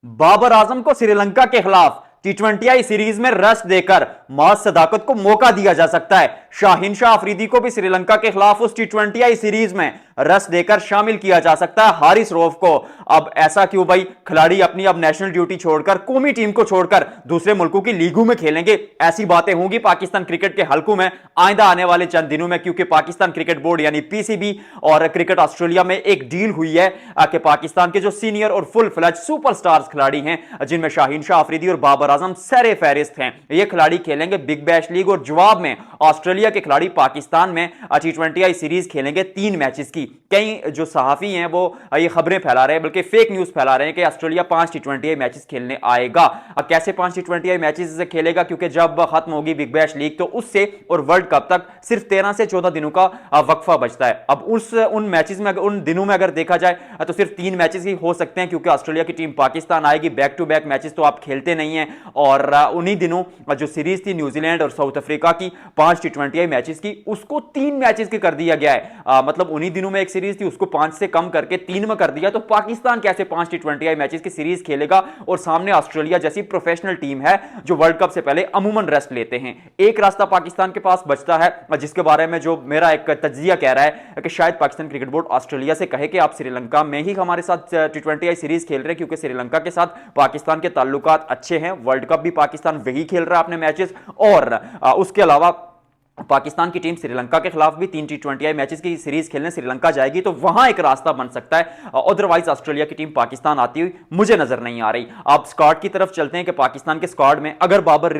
बाबर आजम को श्रीलंका के खिलाफ टी20 सीरीज में रश देकर महज सदाकत को मौका दिया जा सकता है। शाहीन शाह अफरीदी को भी श्रीलंका के खिलाफ उस टी20 सीरीज में रश देकर शामिल किया जा सकता है। हारिस रऊफ को अब ऐसा क्यों भाई, खिलाड़ी अपनी अब नेशनल ड्यूटी छोड़कर, कौमी टीम को छोड़कर दूसरे मुल्कों की लीगों में खेलेंगे, ऐसी बातें होंगी पाकिस्तान क्रिकेट के हलकों में आइंदा आने वाले चंद दिनों में, क्योंकि पाकिस्तान क्रिकेट बोर्ड यानी पीसीबी और क्रिकेट ऑस्ट्रेलिया में एक डील हुई है कि पाकिस्तान के जो सीनियर और फुल फ्लैज सुपरस्टार्स खिलाड़ी हैं, जिनमें शाहीन शाह अफरीदी और बाबर आजम सरे फहरिस्त हैं, ये खिलाड़ी खेलेंगे बिग बैश लीग और जवाब में ऑस्ट्रेलिया के खिलाड़ी पाकिस्तान में टी20 सीरीज खेलेंगे 3 मैचेस की। कई जो सहाफी हैं वो ये खबरें फैला रहे हैं, बल्कि फेक न्यूज फैला रहे हैं कि ऑस्ट्रेलिया 5 टी20 मैचेस खेलने आएगा। अब कैसे 5 टी20 मैचेस से खेलेगा, क्योंकि जब खत्म होगी बिग बैश लीग तो उससे और वर्ल्ड कप तक सिर्फ 13 से 14 दिनों का वक्फा बचता है। अब उन मैचेस में, उन दिनों में अगर देखा जाए तो सिर्फ 3 मैचेस ही हो सकते हैं, क्योंकि ऑस्ट्रेलिया की टीम पाकिस्तान आएगी। बैक टू बैक मैचेस तो आप खेलते नहीं हैं, और उन्हीं दिनों जो सीरीज थी न्यूजीलैंड और साउथ अफ्रीका की 5 टी20 मैचेस की, उसको 3 मैचेस की कर दिया गया है। मतलब उन्हीं दिनों में एक सीरीज थी, उसको 5 से कम करके 3 में कर दिया। तो पाकिस्तान कैसे 5 टी20 मैचेस की सीरीज खेलेगा, और सामने ऑस्ट्रेलिया जैसी प्रोफेशनल टीम है जो वर्ल्ड कप से पहले अमूमन रेस्ट लेते हैं। एक रास्ता पाकिस्तान के पास बचता है, जिसके बारे में जो मेरा एक तज्जिया कह रहा है कि शायद पाकिस्तान क्रिकेट बोर्ड ऑस्ट्रेलिया से कहे कि आप श्रीलंका में ही हमारे साथ टी20 सीरीज खेल रहे हैं, क्योंकि श्रीलंका के साथ पाकिस्तान के ताल्लुकात अच्छे हैं। वर्ल्ड कप भी पाकिस्तान वही खेल रहा है अपने मैचेस, और उसके अलावा पाकिस्तान की टीम श्रीलंका के खिलाफ भी 3 टी20 मैचेस की सीरीज खेलने श्रीलंका जाएगी, तो वहां एक रास्ता बन सकता है। अदरवाइज ऑस्ट्रेलिया की टीम पाकिस्तान आती हुई मुझे नजर नहीं आ रही। आप स्क्वाड की तरफ चलते हैं कि पाकिस्तान के स्क्वाड में अगर बाबर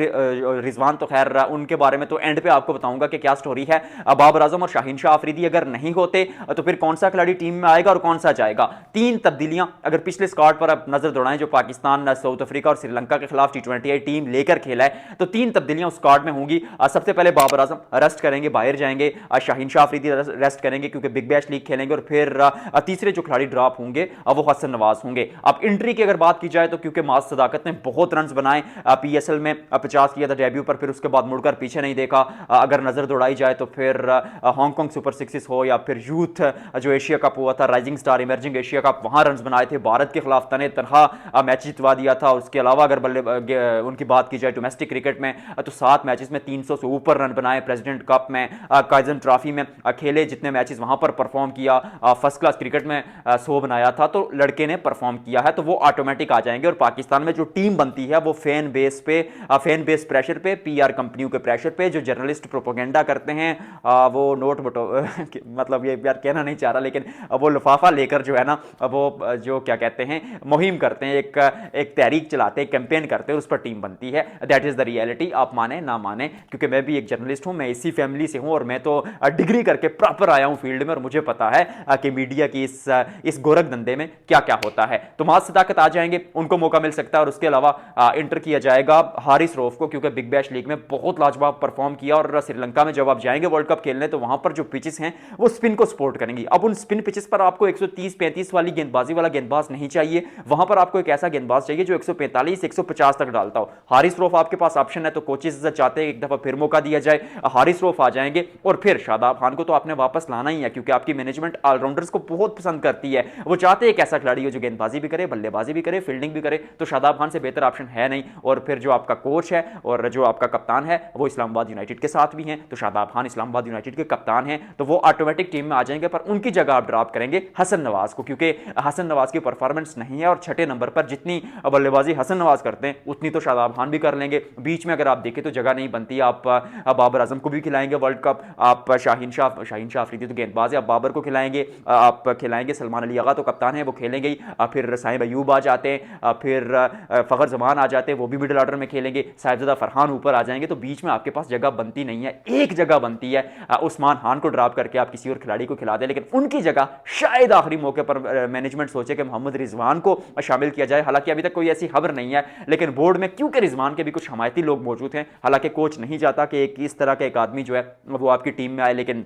रिजवान, तो खैर उनके बारे में तो एंड पे आपको बताऊंगा कि क्या स्टोरी है। बाबर आजम और शाहीन शाह अफरीदी अगर नहीं होते तो फिर कौन सा खिलाड़ी टीम में आएगा और कौन सा जाएगा। 3 तब्दीलियां अगर पिछले स्क्वाड पर आप नजर दौड़ाएं जो पाकिस्तान, साउथ अफ्रीका और श्रीलंका के खिलाफ टी20 टीम लेकर खेला है, तो 3 तब्दीलियां उस स्क्वाड में होंगी। सबसे पहले बाबर आजम रेस्ट करेंगे, बाहर जाएंगे। शाहीन शाह अफरीदी रेस्ट करेंगे क्योंकि बिग बैश लीग खेलेंगे, और फिर तीसरे जो खिलाड़ी ड्रॉप होंगे वो हसन नवाज होंगे। अब एंट्री की अगर बात की जाए तो क्योंकि माज सदाकत ने बहुत रन बनाए, पीएसएल में 50 किया था डेब्यू पर, फिर उसके बाद मुड़कर पीछे नहीं देखा। अगर नजर दौड़ाई जाए तो फिर हांगकांग सुपर सिक्सेस हो या फिर यूथ जो एशिया कप हुआ था, rising star emerging Asia cup, वहां रन बनाए थे। भारत के खिलाफ तने तनहा मैच जितवा दिया था। उसके अलावा अगर बल्ले उनकी बात की जाए डोमेस्टिक क्रिकेट में तो 7 मैचेस में 300 से ऊपर रन बनाए। प्रेसिडेंट कप में, काइजन ट्रॉफी में खेले जितने मैचेस, वहां पर परफॉर्म किया। फर्स्ट क्लास क्रिकेट में 100 बनाया था, तो लड़के ने परफॉर्म किया है, तो वो ऑटोमेटिक आ जाएंगे। और पाकिस्तान में जो टीम बनती है वो फैन बेस प्रेशर पे, पीआर कंपनियों के प्रेशर पे, जो जर्नलिस्ट प्रोपोगेंडा करते हैं, वो नोट बटो मतलब ये यार कहना नहीं चाह रहा, लेकिन वो लिफाफा लेकर जो है ना, वो जो क्या कहते हैं, मुहिम करते हैं, एक तहरीक चलाते हैं, कैंपेन करते हैं, उस पर टीम बनती है। दैट इज द रियलिटी, आप माने ना माने, क्योंकि मैं भी एक जर्नलिस्ट हूं, मैं इसी फैमिली से हूं, और मैं तो डिग्री करके प्रॉपर आया हूं फील्ड में, और मुझे पता है कि मीडिया की इस गोरख धंधे में क्या क्या होता है। तो माज सदाकत आ जाएंगे, उनको मौका मिल सकता है, और उसके अलावा इंटर किया जाएगा हारिस रऊफ को, क्योंकि बिग बैश लीग में बहुत लाजवाब परफॉर्म किया। और श्रीलंका में जब आप जाएंगे वर्ल्ड कप खेलने, तो वहां पर जो पिचेस हैं वो स्पिन को सपोर्ट करेंगी। अब उन स्पिन पिचेस पर आपको 130-35 वाली गेंदबाजी वाला गेंदबाज नहीं चाहिए, वहां पर आपको एक ऐसा गेंदबाज चाहिए जो 145-150 तक डालता हो। हारिस रऊफ आपके पास ऑप्शन है, तो कोचेस चाहते हैं एक दफा फिर मौका दिया जाए, हारिस रऊफ आ जाएंगे। और फिर शादाब खान को तो आपने वापस लाना ही है, क्योंकि आपकी मैनेजमेंट ऑलराउंडर्स को बहुत पसंद करती है। वो चाहते हैं एक ऐसा खिलाड़ी हो जो गेंदबाजी भी करे, बल्लेबाजी भी करे, फील्डिंग भी करे, तो शादाब खान से बेहतर ऑप्शन है नहीं। और फिर जो आपका कोच है और जो आपका कप्तान है वो इस्लामाबाद यूनाइटेड के साथ भी हैं, तो शादाब खान इस्लामाबाद यूनाइटेड के कप्तान हैं, तो वो ऑटोमेटिक टीम में आ जाएंगे। पर उनकी जगह आप ड्रॉप करेंगे हसन नवाज को, क्योंकि हसन नवाज की परफॉर्मेंस नहीं है, और छठे नंबर पर जितनी बल्लेबाजी हसन नवाज करते हैं उतनी तो शादाब खान भी कर लेंगे। बीच में अगर आप देखें तो जगह नहीं बनती। आप बाबर आजम को भी खिलाएंगे वर्ल्ड कप, आप शाहीन शाह अफरीदी तो गेंदबाज है, आप बाबर को खिलाएंगे, आप खिलाएंगे सलमान अली आगा तो कप्तान है, वो खेलेंगे ही। फिर साहिब अयूब आ जाते हैं, फिर फखर जमान आ जाते हैं, वो भी मिडिल ऑर्डर में खेलेंगे। साहिबजादा फरहान ऊपर आ जाएंगे, तो बीच में आपके पास जगह बनती नहीं है। एक जगह बनती है, उस्मान खान को ड्रॉप करके आप किसी और खिलाड़ी को खिला दें, लेकिन उनकी जगह शायद आखिरी मौके पर मैनेजमेंट सोचे कि मोहम्मद रिजवान को शामिल किया जाए। हालांकि अभी तक कोई ऐसी खबर नहीं है, लेकिन बोर्ड में क्योंकि रिजवान के भी कुछ हमायती लोग मौजूद हैं, हालांकि कोच नहीं चाहता कि इस तरह का एक आदमी जो है वो आपकी टीम में आए, लेकिन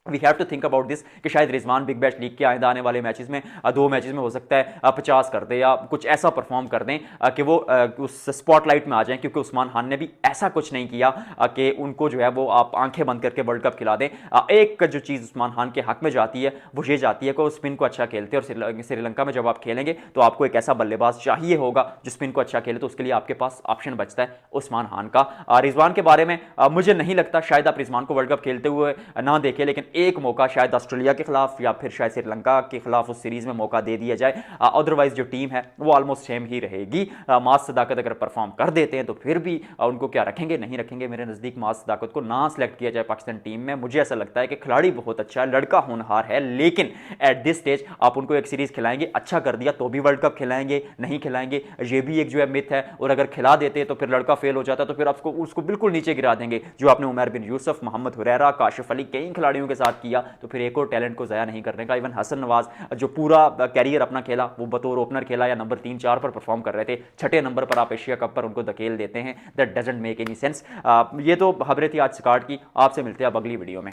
we have to think about this कि शायद रिजवान बिग बैश लीग के आइंदा आने वाले मैचेस में 2 मैचेस में हो सकता है 50 कर दे या कुछ ऐसा परफॉर्म कर दें कि वो उस स्पॉटलाइट में आ जाएं, क्योंकि उस्मान खान ने भी ऐसा कुछ नहीं किया कि उनको जो है वो आप आंखें बंद करके वर्ल्ड कप खिला दें। एक जो चीज़ उस्मान खान के हक में जाती है वो ये जाती है कि वो स्पिन को अच्छा खेलते हैं, और श्रीलंका में जब आप खेलेंगे तो आपको एक ऐसा बल्लेबाज चाहिए होगा जो स्पिन को अच्छा खेले, तो उसके लिए आपके पास ऑप्शन बचता है उस्मान खान का। रिजवान के बारे में मुझे नहीं लगता, शायद आप रिजवान को वर्ल्ड कप खेलते हुए ना देखें, लेकिन एक मौका शायद ऑस्ट्रेलिया के खिलाफ या फिर शायद श्रीलंका के खिलाफ उस सीरीज में मौका दे दिया जाए। अदरवाइज जो टीम है वो ऑलमोस्ट सेम ही रहेगी। मास सदाकत अगर परफॉर्म कर देते हैं तो फिर भी उनको क्या रखेंगे, नहीं रखेंगे। मेरे नज़दीक मास सदाकत को ना सिलेक्ट किया जाए पाकिस्तान टीम में। मुझे ऐसा लगता है कि खिलाड़ी बहुत अच्छा है, लड़का होनहार है, लेकिन एट दिस स्टेज आप उनको एक सीरीज खिलाएंगे, अच्छा कर दिया तो भी वर्ल्ड कप खिलाएंगे, नहीं खिलाएंगे ये भी एक जो है मिथ है। और अगर खिला देते तो फिर लड़का फेल हो जाता तो फिर आपको उसको बिल्कुल नीचे गिरा देंगे, जो आपने उमर बिन यूसुफ, मोहम्मद हुरैरा, काशिफ अली, कई खिलाड़ियों के साथ किया। तो फिर एक और टैलेंट को ज़ाया नहीं करने का। इवन हसन नवाज जो पूरा कैरियर अपना खेला वो बतौर ओपनर खेला या नंबर 3-4 पर परफॉर्म कर रहे थे, छठे नंबर पर आप एशिया कप पर उनको धकेल देते हैं। That doesn't make any sense. ये तो खबरें थी आज स्कार्ड की। आपसे मिलते हैं अब अगली वीडियो में।